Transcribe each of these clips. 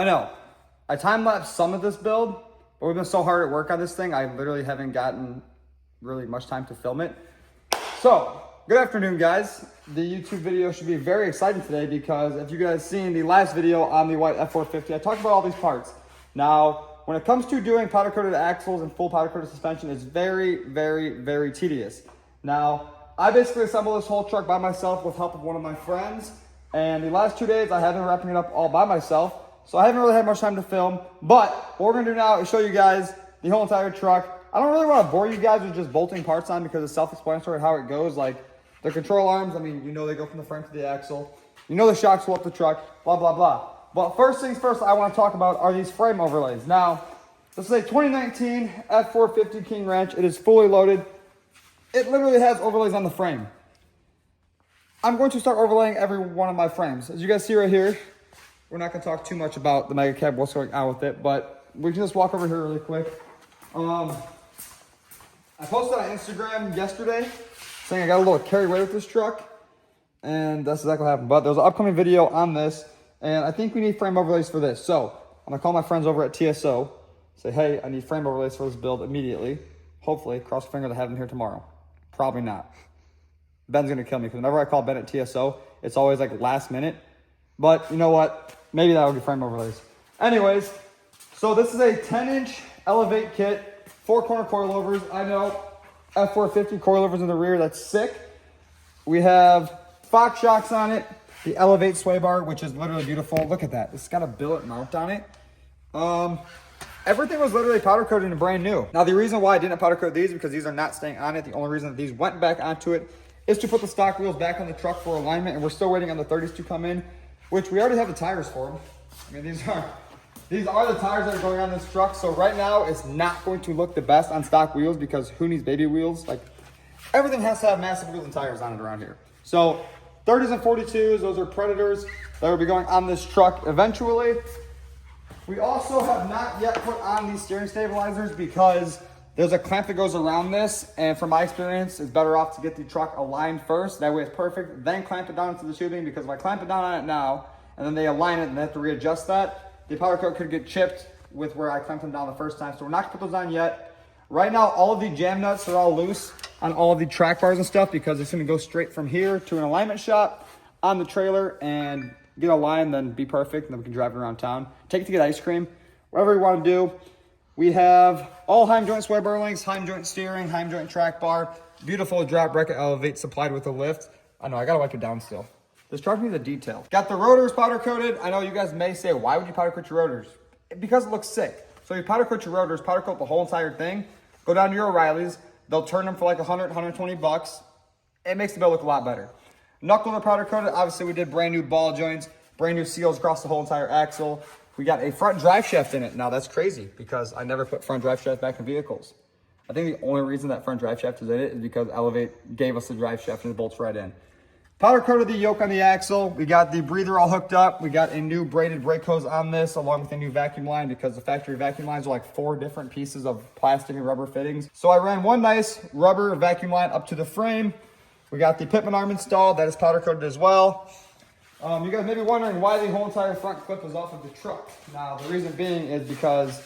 know. I time-lapsed some of this build, but we've been so hard at work on this thing, I literally haven't gotten really much time to film it. So, good afternoon, guys. The YouTube video should be very exciting today because if you guys seen the last video on the white F450, I talked about all these parts. Now, when it comes to doing powder-coated axles and full powder-coated suspension, it's very, very, very tedious. Now, I basically assembled this whole truck by myself with help of one of my friends, and the last 2 days I have been wrapping it up all by myself, so I haven't really had much time to film. But what we're gonna do now is show you guys the whole entire truck. I don't really want to bore you guys with just bolting parts on because it's self-explanatory how it goes. Like the control arms, I mean, you know they go from the frame to the axle. You know the shocks go up the truck, blah, blah, blah. But first things first I want to talk about are these frame overlays. Now, this is a 2019 F450 King Ranch. It is fully loaded. It literally has overlays on the frame. I'm going to start overlaying every one of my frames. As you guys see right here, we're not going to talk too much about the Mega Cab, what's going on with it, but we can just walk over here really quick. I posted on Instagram yesterday saying I got a little carried away with this truck, and that's exactly what happened. But there's an upcoming video on this, and I think we need frame overlays for this. So I'm going to call my friends over at TSO, say, hey, I need frame overlays for this build immediately. Hopefully, cross the finger to have them here tomorrow. Probably not. Ben's going to kill me because whenever I call Ben at TSO, it's always like last minute. But you know what? Maybe that'll be frame overlays. Anyways, so this is a 10-inch Elevate kit, 4-corner coilovers. I know, F450 coilovers in the rear, that's sick. We have Fox shocks on it, the Elevate sway bar, which is literally beautiful. Look at that. It's got a billet mount on it. Everything was literally powder coated and brand new. Now, the reason why I didn't powder coat these is because these are not staying on it. The only reason that these went back onto it is to put the stock wheels back on the truck for alignment, and we're still waiting on the 30s to come in, which we already have the tires for them. I mean, these are the tires that are going on this truck. So right now, it's not going to look the best on stock wheels because who needs baby wheels? Like, everything has to have massive wheels and tires on it around here. So 30s and 42s, those are Predators that will be going on this truck eventually. We also have not yet put on these steering stabilizers because there's a clamp that goes around this, and from my experience, it's better off to get the truck aligned first. That way it's perfect, then clamp it down into the tubing, because if I clamp it down on it now, and then they align it and they have to readjust that, the powder coat could get chipped with where I clamped them down the first time. So we're not gonna put those on yet. Right now, all of the jam nuts are all loose on all of the track bars and stuff because it's gonna go straight from here to an alignment shop on the trailer and get aligned, then be perfect, and then we can drive it around town. Take it to get ice cream, whatever you wanna do. We have all Heim joint sway bar links, Heim joint steering, Heim joint track bar, beautiful drop bracket Elevate supplied with a lift. I know, I gotta wipe it down still. This truck needs a detail. Got the rotors powder coated. I know you guys may say, why would you powder coat your rotors? Because it looks sick. So you powder coat your rotors, powder coat the whole entire thing, go down to your O'Reilly's, they'll turn them for like 100, 120 bucks. It makes the build look a lot better. Knuckles are powder coated. Obviously we did brand new ball joints, brand new seals across the whole entire axle. We got a front drive shaft in it. Now that's crazy because I never put front drive shaft back in vehicles. I think the only reason that front drive shaft is in it is because Elevate gave us the drive shaft and it bolts right in. Powder coated the yoke on the axle. We got the breather all hooked up. We got a new braided brake hose on this along with a new vacuum line because the factory vacuum lines are like 4 different pieces of plastic and rubber fittings. So I ran one nice rubber vacuum line up to the frame. We got the pitman arm installed. That is powder coated as well. You guys may be wondering why the whole entire front clip is off of the truck. Now, the reason being is because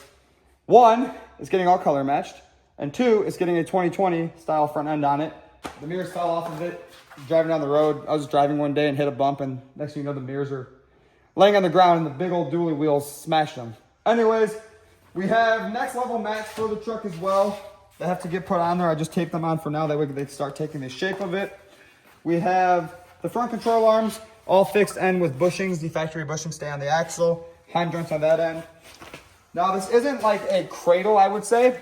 1, it's getting all color matched, and 2, it's getting a 2020 style front end on it. The mirrors fell off of it driving down the road. I was driving one day and hit a bump, and next thing you know, the mirrors are laying on the ground and the big old dually wheels smashed them. Anyways, we have next level mats for the truck as well. They have to get put on there. I just taped them on for now. That way they start taking the shape of it. We have the front control arms all fixed end with bushings. The factory bushings stay on the axle. Heim joints on that end. Now this isn't like a cradle, I would say.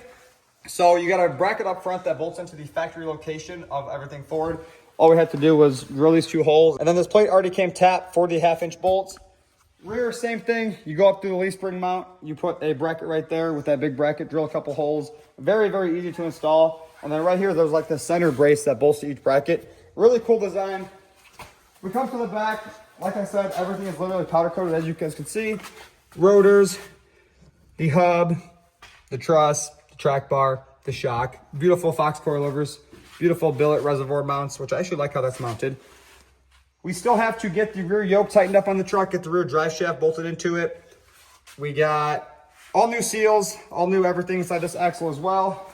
So you got a bracket up front that bolts into the factory location of everything forward. All we had to do was drill these 2 holes. And then this plate already came tapped for the 1/2-inch bolts. Rear, same thing. You go up through the leaf spring mount. You put a bracket right there with that big bracket, drill a couple holes. Very, very easy to install. And then right here, there's like the center brace that bolts to each bracket. Really cool design. We come to the back. Like I said, everything is literally powder coated, as you guys can see. Rotors, the hub, the truss, the track bar, the shock. Beautiful Fox coilovers. Beautiful billet reservoir mounts, which I actually like how that's mounted. We still have to get the rear yoke tightened up on the truck, get the rear drive shaft bolted into it. We got all new seals, all new everything inside this axle as well.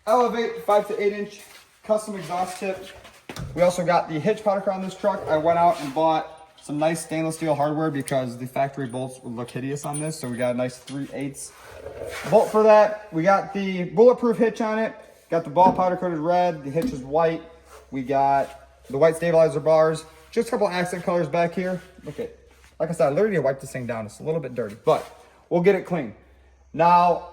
Elevate 5 to 8 inch custom exhaust tip. We also got the hitch powder coat on this truck. I went out and bought some nice stainless steel hardware because the factory bolts would look hideous on this. So we got a nice 3/8 bolt for that. We got the bulletproof hitch on it. Got the ball powder coated red. The hitch is white. We got the white stabilizer bars. Just a couple accent colors back here. Look at, like I said, I literally need to wipe this thing down. It's a little bit dirty, but we'll get it clean. Now,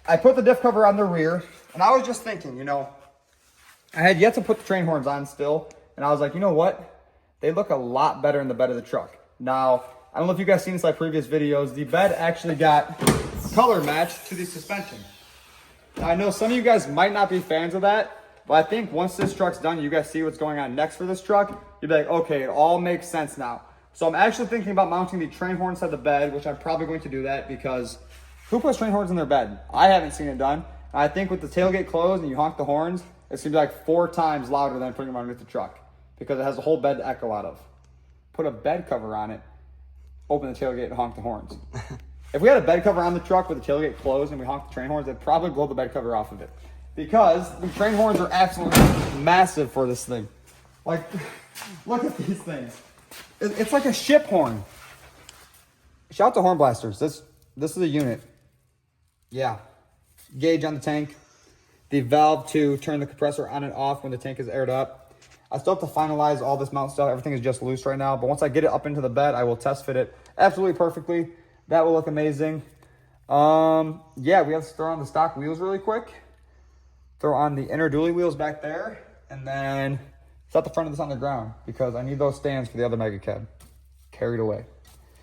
I put the diff cover on the rear, and I was just thinking, you know, I had yet to put the train horns on still, and I was like, you know what? They look a lot better in the bed of the truck. Now, I don't know if you guys seen this in my previous videos. The bed actually got color matched to the suspension. Now, I know some of you guys might not be fans of that, but I think once this truck's done, you guys see what's going on next for this truck, you'll be like, okay, it all makes sense now. So I'm actually thinking about mounting the train horn inside the bed, which I'm probably going to do that because who puts train horns in their bed? I haven't seen it done. I think with the tailgate closed and you honk the horns, it's gonna be like 4 times louder than putting them underneath the truck because it has a whole bed to echo out of. Put a bed cover on it, open the tailgate and honk the horns. If we had a bed cover on the truck with the tailgate closed and we honked the train horns, it'd probably blow the bed cover off of it because the train horns are absolutely massive for this thing. Like, look at these things. It's like a ship horn. Shout out to Horn Blasters. This is a unit. Yeah. Gauge on the tank. The valve to turn the compressor on and off when the tank is aired up. I still have to finalize all this mount stuff. Everything is just loose right now. But once I get it up into the bed, I will test fit it absolutely perfectly. That will look amazing. Yeah, we have to throw on the stock wheels really quick. Throw on the inner dually wheels back there. And then set the front of this on the ground because I need those stands for the other mega cab. Carried away.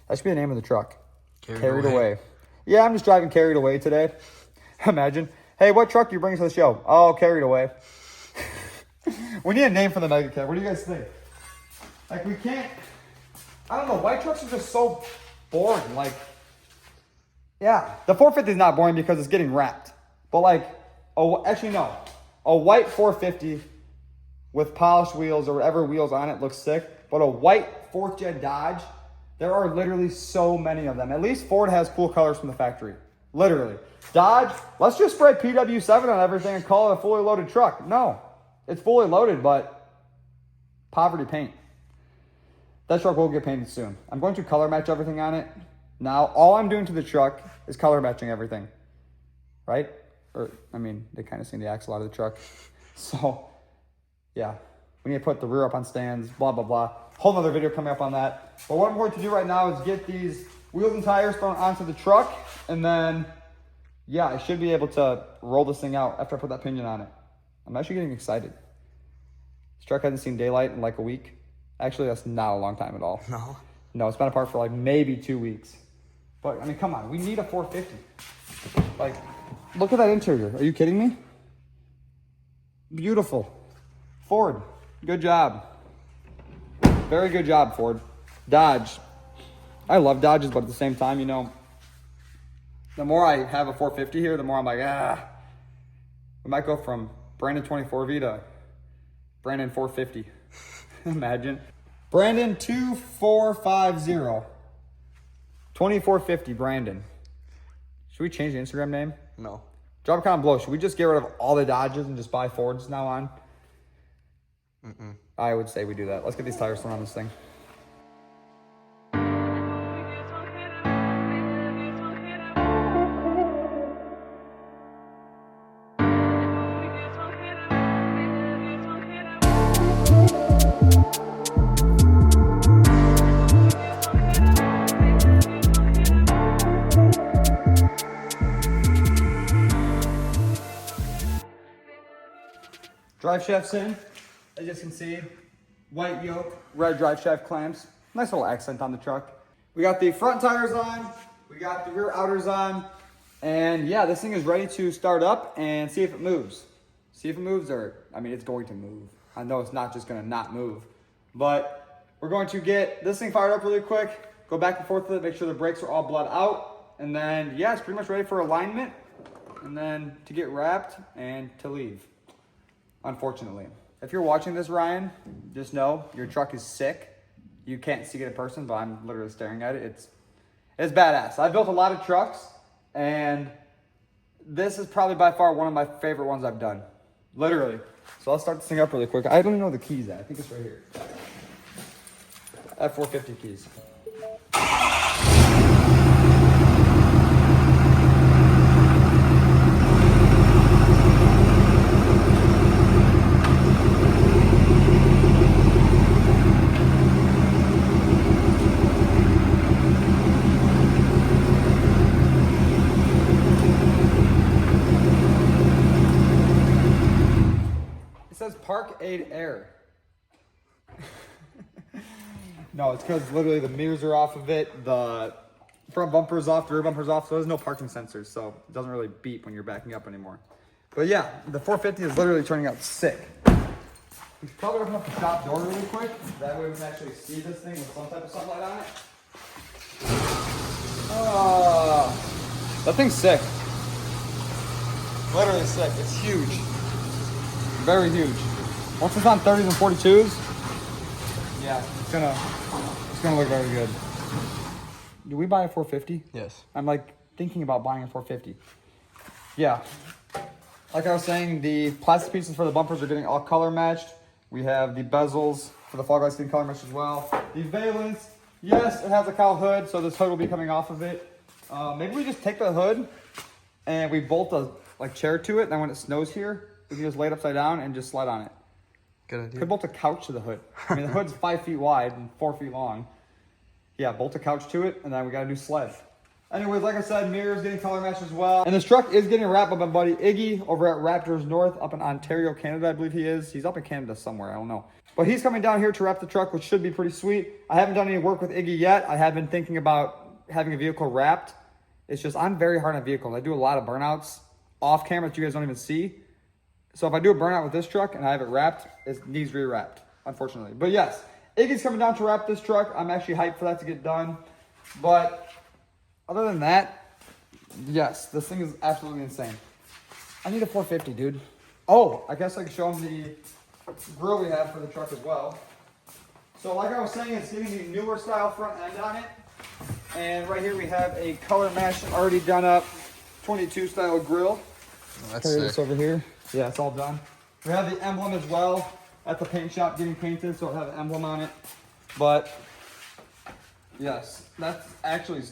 That should be the name of the truck. Carried away. Yeah, I'm just driving carried away today. Imagine. Hey, what truck do you bring to the show? Oh, carried away. We need a name for the mega cab. What do you guys think? Like, we can't. I don't know. White trucks are just so boring. Like, yeah, the 450 is not boring because it's getting wrapped. But like, oh, actually no, a white 450 with polished wheels or whatever wheels on it looks sick. But a white 4th gen Dodge, there are literally so many of them. At least Ford has cool colors from the factory. Literally. Dodge, let's just spray PW7 on everything and call it a fully loaded truck. No, it's fully loaded, but poverty paint. That truck will get painted soon. I'm going to color match everything on it. Now, all I'm doing to the truck is color matching everything, right? Or, I mean, they kind of seen the axle out of the truck. So, yeah, we need to put the rear up on stands, blah, blah, blah. Whole nother video coming up on that. But what I'm going to do right now is get these wheels and tires thrown onto the truck, and then, yeah, I should be able to roll this thing out after I put that pinion on it. I'm actually getting excited. This truck hasn't seen daylight in like a week. Actually, that's not a long time at all. No, it's been apart for like maybe 2 weeks. But, I mean, come on. We need a 450. Like, look at that interior. Are you kidding me? Beautiful. Ford, good job. Very good job, Ford. Dodge. I love Dodges, but at the same time, you know, the more I have a 450 here, the more I'm like, we might go from Brandon 24V to Brandon 450. Imagine. Brandon 2450. 2450 Brandon. Should we change the Instagram name? No. Drop a comment below. Should we just get rid of all the Dodges and just buy Fords now on? I would say we do that. Let's get these tires thrown on this thing. Drive shafts in, as you can see, white yoke, red drive shaft clamps. Nice little accent on the truck. We got the front tires on, we got the rear outers on, and yeah, this thing is ready to start up and see if it moves. See if it moves, or, I mean, it's going to move. I know it's not just gonna not move, but we're going to get this thing fired up really quick, go back and forth with it, make sure the brakes are all bled out, and then, yeah, it's pretty much ready for alignment, and then to get wrapped and to leave. Unfortunately, if you're watching this, Ryan, just know your truck is sick. You can't see it in person, but I'm literally staring at it. It's badass. I've built a lot of trucks, and this is probably by far one of my favorite ones I've done. Literally. So I'll start this thing up really quick. I don't even know the keys at. I think it's right here. F450 keys. It says Park Aid Air. No, it's because literally the mirrors are off of it, the front bumper is off, the rear bumper is off, so there's no parking sensors, so it doesn't really beep when you're backing up anymore. But yeah, the 450 is literally turning out sick. We should probably open up the shop door really quick, that way we can actually see this thing with some type of sunlight on it. That thing's sick. Literally sick, it's huge. Very huge. Once it's on 30s and 42s, yeah, it's gonna look very good. Do we buy a 450? Yes. I'm like thinking about buying a 450. Yeah. Like I was saying, the plastic pieces for the bumpers are getting all color matched. We have the bezels for the fog lights getting color matched as well. The valence, yes, it has a cowl hood, so this hood will be coming off of it. Maybe we just take the hood and we bolt a chair to it, and then when it snows here, we can just lay it upside down and just slide on it. Good idea. Could bolt a couch to the hood. I mean, the hood's 5 feet wide and 4 feet long. Yeah, bolt a couch to it, and then we got a new sled. Anyways, like I said, mirrors getting color matched as well. And this truck is getting wrapped by my buddy Iggy over at Raptors North up in Ontario, Canada, I believe he is. He's up in Canada somewhere, I don't know. But he's coming down here to wrap the truck, which should be pretty sweet. I haven't done any work with Iggy yet. I have been thinking about having a vehicle wrapped. It's just, I'm very hard on vehicles. I do a lot of burnouts off camera that you guys don't even see. So if I do a burnout with this truck and I have it wrapped, it needs re-wrapped, unfortunately. But yes, Iggy's coming down to wrap this truck. I'm actually hyped for that to get done. But other than that, yes, this thing is absolutely insane. I need a 450, dude. Oh, I guess I can show them the grill we have for the truck as well. So like I was saying, it's getting the newer style front end on it. And right here we have a color match already done up 22 style grill. Oh, that's Carry sick. this over here. Yeah, it's all done. We have the emblem as well at the paint shop getting painted, so it'll have an emblem on it. But yes, that's actually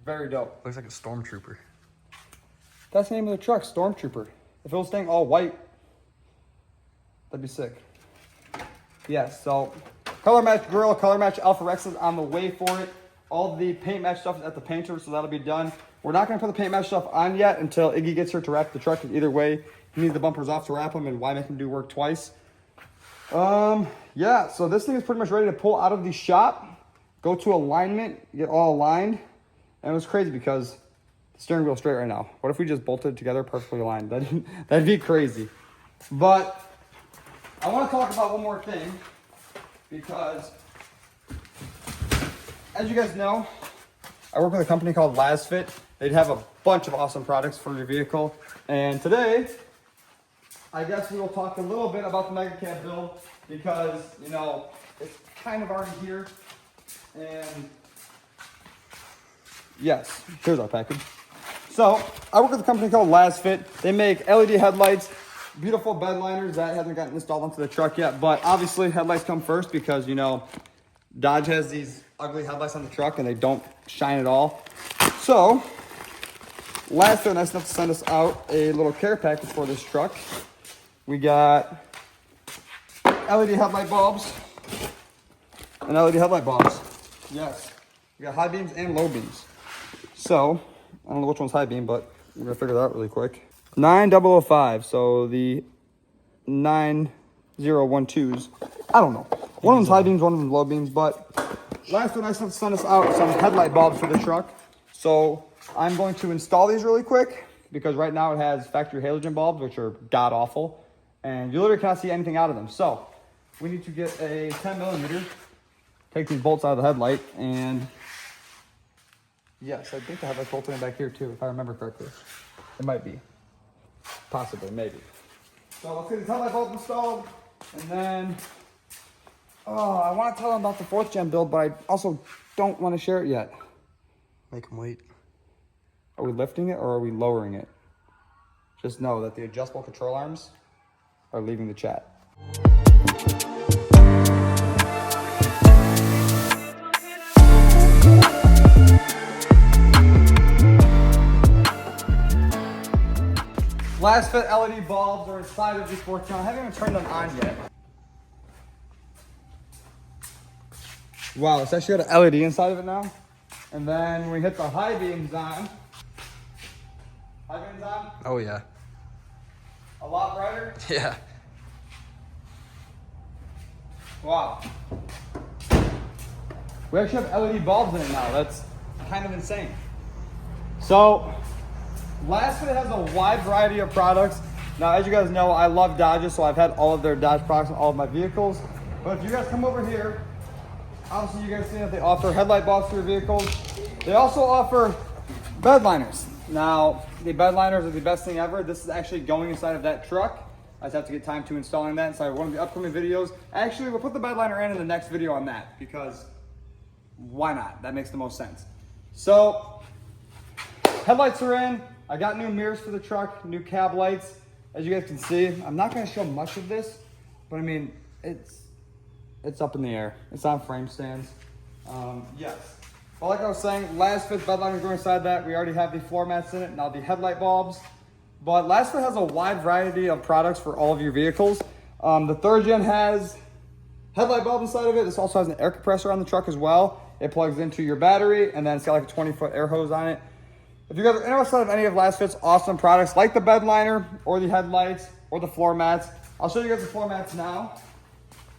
very dope. Looks like a stormtrooper. That's the name of the truck, Stormtrooper. If it was staying all white, that'd be sick. Yes, so color match grill, color match Alpha Rex is on the way for it. All the paint match stuff is at the painter, so that'll be done. We're not gonna put the paint match stuff on yet until Iggy gets here to wrap the truck. Either way, he needs the bumpers off to wrap them, and why make him do work twice? Yeah, so this thing is pretty much ready to pull out of the shop, go to alignment, get all aligned. And it was crazy because the steering wheel's straight right now. What if we just bolted it together perfectly aligned? That'd be crazy. But I want to talk about one more thing because as you guys know, I work with a company called Lasfit. They'd have a bunch of awesome products for your vehicle. And today, I guess we will talk a little bit about the Mega Cab build because, you know, it's kind of already here. And yes, here's our package. So, I work with a company called Lasfit. They make LED headlights, beautiful bed liners that hasn't gotten installed onto the truck yet. But obviously, headlights come first because, you know, Dodge has these ugly headlights on the truck and they don't shine at all. So, Lasfit nice enough to send us out a little care package for this truck. We got LED headlight bulbs and LED headlight bulbs. Yes, we got high beams and low beams. So, I don't know which one's high beam, but we're gonna figure that out really quick. 9005, so the 9012s. I don't know. One of them's high beams, one of them's low beams, but last one I sent us out some headlight bulbs for the truck. So I'm going to install these really quick because right now it has factory halogen bulbs, which are god awful, and you literally cannot see anything out of them. So we need to get a 10 millimeter, take these bolts out of the headlight, and yes, I think the headlight's bolted in back here too, if I remember correctly. It might be. Possibly, maybe. So let's get the headlight bulbs installed, and then, oh, I want to tell them about the 4th gen build, but I also don't want to share it yet. Make them wait. Are we lifting it or are we lowering it? Just know that the adjustable control arms are leaving the chat. Lasfit LED bulbs are inside of the 14. I haven't even turned them on yet. Wow, it's actually got an LED inside of it now. And then when we hit the high beams on, Oh, yeah. a lot brighter. Yeah. Wow. We actually have LED bulbs in it now. That's kind of insane. So, Lasfit has a wide variety of products. Now, as you guys know, I love Dodges, so I've had all of their Dodge products in all of my vehicles. But if you guys come over here, obviously you guys see that they offer headlight bulbs for your vehicles. They also offer bed liners. Now, the bed liners are the best thing ever. This is actually going inside of that truck. I just have to get time to installing that inside one of the upcoming videos. Actually, we'll put the bed liner in the next video on that because why not? That makes the most sense. So, headlights are in. I got new mirrors for the truck, new cab lights. As you guys can see, I'm not going to show much of this, but I mean, it's up in the air. It's on frame stands. Yes. Well, like I was saying, Lasfit bed liner going inside that. We already have the floor mats in it. Now the headlight bulbs. But Lasfit has a wide variety of products for all of your vehicles. The third gen has headlight bulb inside of it. This also has an air compressor on the truck as well. It plugs into your battery, and then it's got like a 20-foot air hose on it. If you guys are interested in any of Lasfit's awesome products, like the bed liner, or the headlights, or the floor mats, I'll show you guys the floor mats now,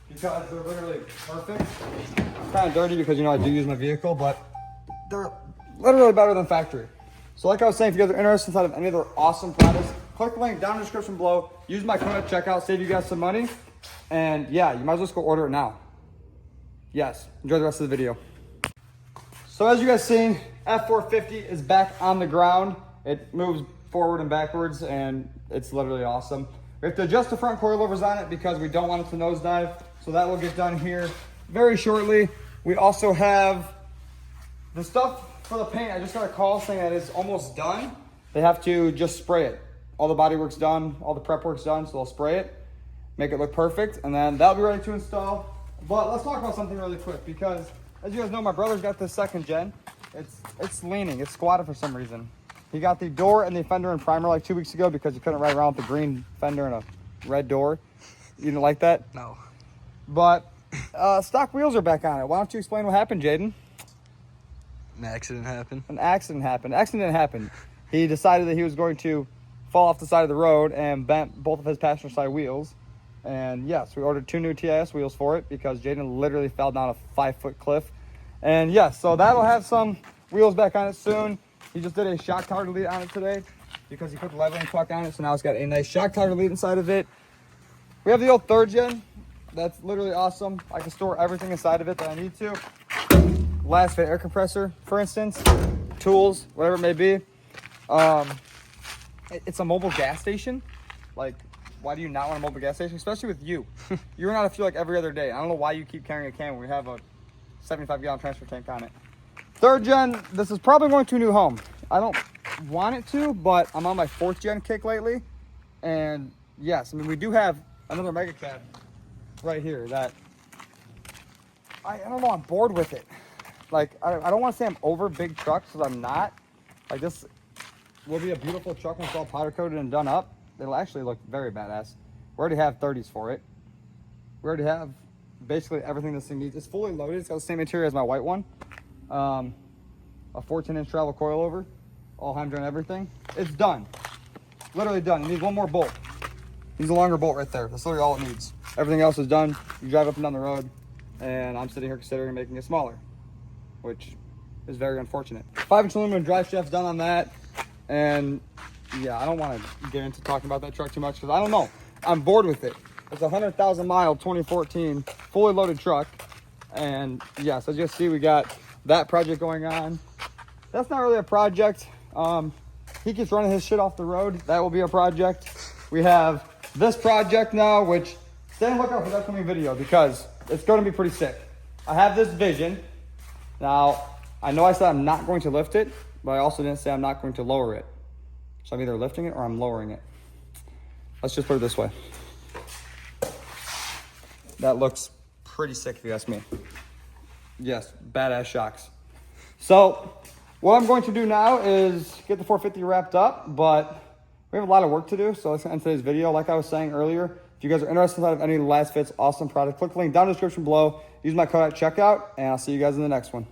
because they're literally perfect. It's kind of dirty because, you know, I do use my vehicle, but they're literally better than factory. So like I was saying, if you guys are interested inside of any of their awesome products, click the link down in the description below. Use my code at checkout, save you guys some money. And yeah, you might as well just go order it now. Yes, enjoy the rest of the video. So as you guys seen, F450 is back on the ground. It moves forward and backwards, and it's literally awesome. We have to adjust the front coilovers on it because we don't want it to nosedive. So that will get done here very shortly. We also have the stuff for the paint. I just got a call saying that it's almost done. They have to just spray it. All the body work's done, all the prep work's done, so they'll spray it, make it look perfect, and then that'll be ready to install. But let's talk about something really quick because, as you guys know, my brother's got this second gen. It's leaning, it's squatted for some reason. He got the door and the fender and primer like 2 weeks ago because he couldn't ride around with the green fender and a red door. You didn't like that? No. But stock wheels are back on it. Why don't you explain what happened, Jaden? An accident happened. An accident happened. Accident happened. He decided that he was going to fall off the side of the road and bent both of his passenger side wheels. And yes, we ordered 2 new TIS wheels for it because Jaden literally fell down a 5-foot cliff. And yes, so that'll have some wheels back on it soon. He just did a shock tower delete on it today because he put the leveling puck on it. So now it's got a nice shock tower delete inside of it. We have the old third gen. That's literally awesome. I can store everything inside of it that I need to. Lasfit air compressor, for instance, tools, whatever it may be. It's a mobile gas station. Like, why do you not want a mobile gas station? Especially with you. You run out of fuel like every other day. I don't know why you keep carrying a can when we have a 75-gallon transfer tank on it. Third gen, this is probably going to a new home. I don't want it to, but I'm on my 4th gen kick lately. And yes, I mean, we do have another mega cab right here that I don't know, I'm bored with it. Like, I don't want to say I'm over big trucks because I'm not. Like, this will be a beautiful truck when it's all powder coated and done up. It'll actually look very badass. We already have 30s for it. We already have basically everything this thing needs. It's fully loaded. It's got the same material as my white one. A 14-inch travel coilover, all Heimdall and everything. It's done. Literally done. It needs one more bolt. It needs a longer bolt right there. That's literally all it needs. Everything else is done. You drive up and down the road, and I'm sitting here considering making it smaller, which is very unfortunate. 5-inch aluminum drive shaft's done on that. And yeah, I don't want to get into talking about that truck too much because I don't know. I'm bored with it. It's a 100,000 mile 2014 fully loaded truck. And yes, as you see, we got that project going on. That's not really a project. He keeps running his shit off the road. That will be a project. We have this project now, which stay on the lookout for the upcoming video because it's going to be pretty sick. I have this vision. Now, I know I said I'm not going to lift it, but I also didn't say I'm not going to lower it. So I'm either lifting it or I'm lowering it. Let's just put it this way. That looks pretty sick if you ask me. Yes, badass shocks. So what I'm going to do now is get the 450 wrapped up, but we have a lot of work to do. So let's end today's video. Like I was saying earlier, if you guys are interested in any of the Lasfit's awesome product, click the link down in the description below. Use my code at checkout, and I'll see you guys in the next one.